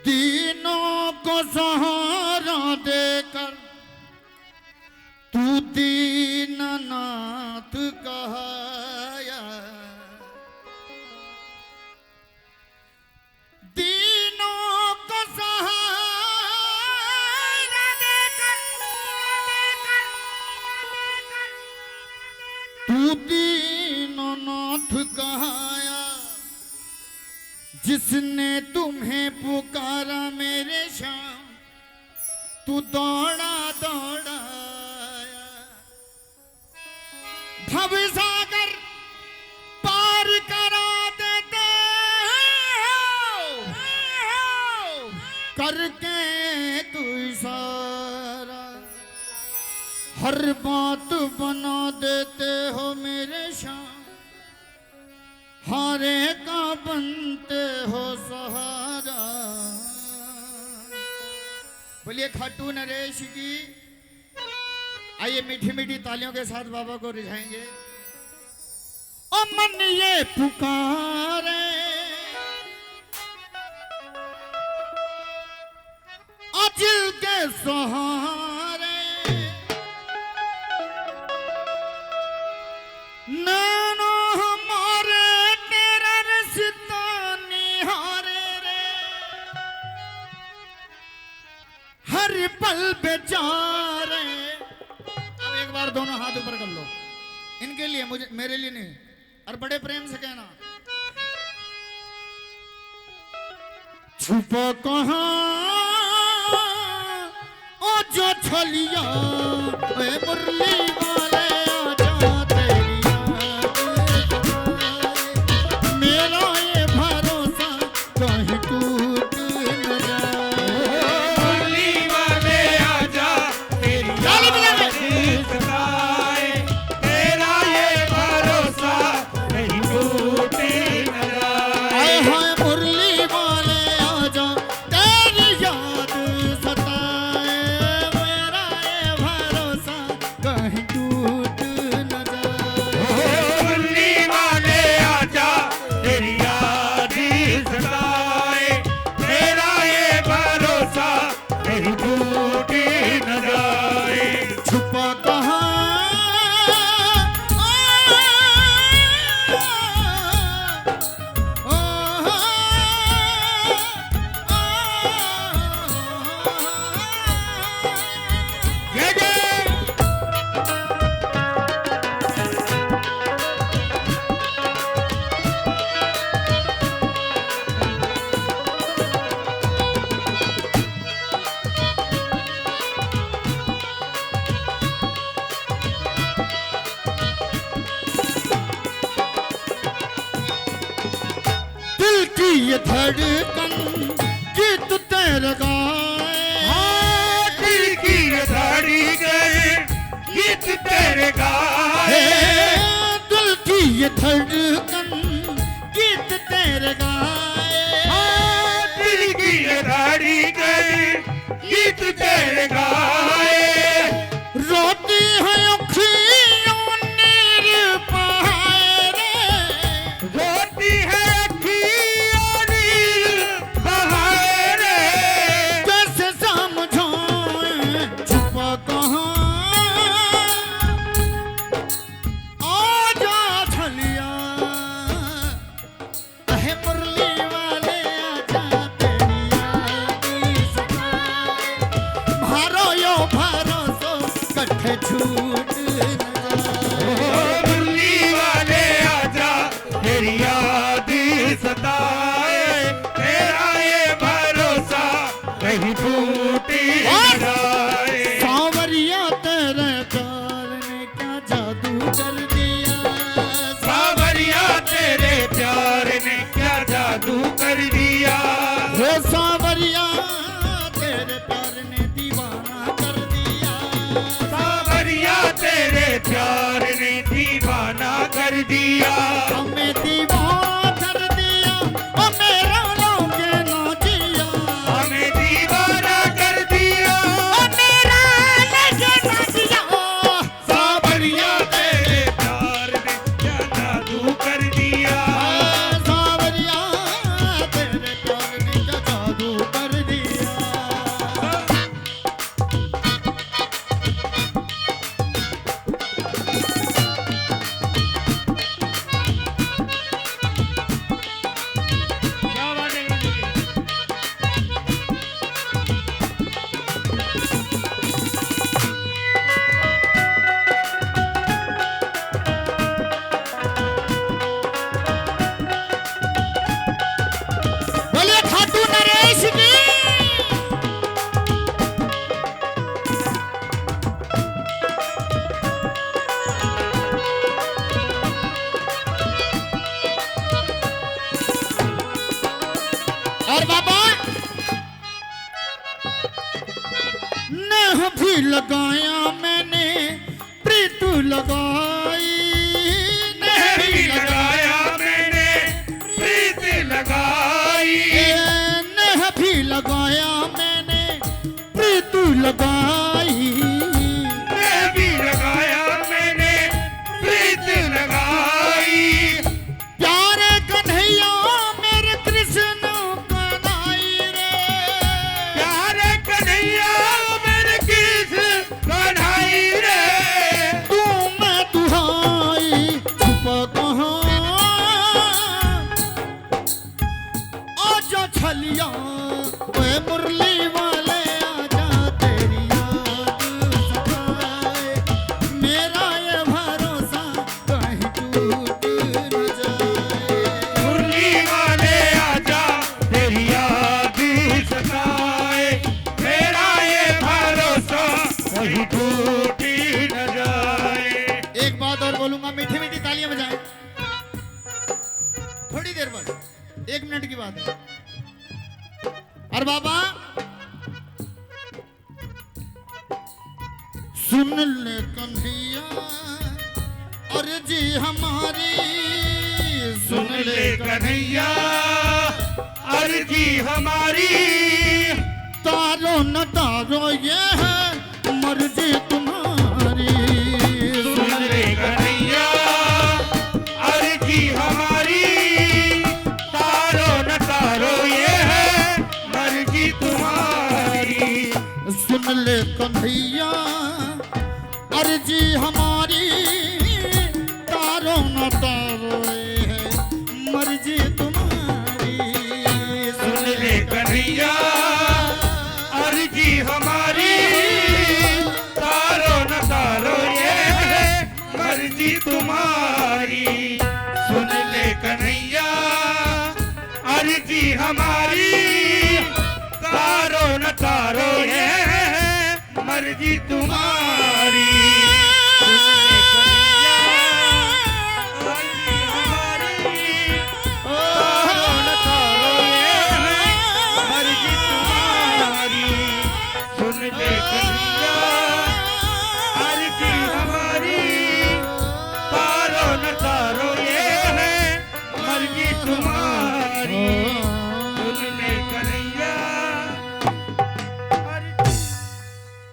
दीनों को सहारा देकर तू दीननाथ कहाया। दीनों को सहारा देकर तू दीननाथ कहाया। जिसने तुम्हें पुकारा मेरे श्याम तू दौड़ा दौड़ाया। भवसागर पार करा देते हो करके तू इशारा। हर बात बना देते हो मेरे श्याम हारे का बनते हो सहारा। बोलिए खाटू नरेश की। आइए मीठी मीठी तालियों के साथ बाबा को रिझाएंगे। ओ मन ये पुकारे अजिल के सहारे। नैनो हमारे तेरा रिश्ता निहारे रे। हर पल बेचारे। अब एक बार दोनों हाथ ऊपर कर लो इनके लिए, मुझे मेरे लिए नहीं, और बड़े प्रेम से कहना। छुपा कहाँ ओ जो छलिया मुरली वाले आजा तेरी याद। मेरा ये भरोसा कहीं टूट न जाए। मुरली वाले आजा तेरी याद सताए। तेरा ये भरोसा नहीं टूटे न जाए। हाय मुरली वाले आजा तेरी याद सताए। मेरा ये भरोसा कहीं टूट न जाए। मुरली वाले आजा तेरी याद सताए। तेरा ये भरोसा नहीं टूटे न जाए। छुपा कहाँ जय जय दिल की ये धड़कन गीत तेरा गाए। दिल की साड़ी गए गीत तेरे गाए। दिल की ये धड़कन गीत तेरे गाए। दिल की साड़ी गए गीत तेरे गाए। रोती है अखियों नीर बहाए रे। रोती है अखियों नीर बहाए रे। कैसे समझाएं छुपा कहाँ आजा छलिया। अहे मुरली वाले आजा तेरी याद सताए। मारो यो भरोसो कट्ठे छूट न जाए। मुरली वाले आजा तेरी याद सताए। तेरा ये भरोसा कहीं टूटे न जाए। सांवरिया तेरे प्यार ने क्या जादू कर दिया। सावरिया तेरे प्यार ने क्या जादू कर दिया। हे सांवरिया तेरे प्यार ने दीवाना कर दिया। सावरिया तेरे प्यार ने दीवाना कर दिया। हमें दीवाना कर दिया ओ मेरा लोगे ना जिया। हमें दीवाना कर दिया। ओ मेरा लोगे ना जिया। सावरिया तेरे प्यार ने क्या जादू कर दिया। सांवरिया तेरे प्यार ने क्या जादू कर और बाबा नेह भी लगाया मैंने प्रीत लगाई, नेह भी लगाया मैंने प्रीत लगाई, नेह भी लगाया मैंने प्रीत लगाई, नेह भी लगाया मैंने प्रीत लगाई। प्यारे कन्हैया मेरे कृष्ण कन्हैया रे, प्यारे कन्हैया मेरे कृष्ण कन्हैया रे, तू मैं दुहाई छुपा कहाँ, आजा छलिया ओए मुरली वाले आजा तेरी याद सताए, मेरा ये भरोसा कहीं टूट न जाए। मुरली वाले आजा तेरी याद सताए, मेरा ये भरोसा कहीं टूट न जाए। एक बात और बोलूंगा, मीठी मीठी तालियां बजाएं थोड़ी देर बस, 1 मिनट की बात है। और बाबा सुन ले कन्हैया अर्जी हमारी, सुन ले कन्हैया अर्जी हमारी, तारो न तारो ये है मर्जी तुम्हारी, सुन ले कन्हैया अर्जी हमारी, तारो न तारो ये है मर्जी तुम्हारी। सुन ले कन्हैया अर्जी हमारी, तारो न तारो ये है मर्जी तुम्हारी, सुन ले कन्हैया अर्जी हमारी, तारो न तारो ये है मर्जी तुम्हारी। सुन ले कन्हैया अर्जी हमारी, तारो न तारो ये है मर्जी तुम्हारी।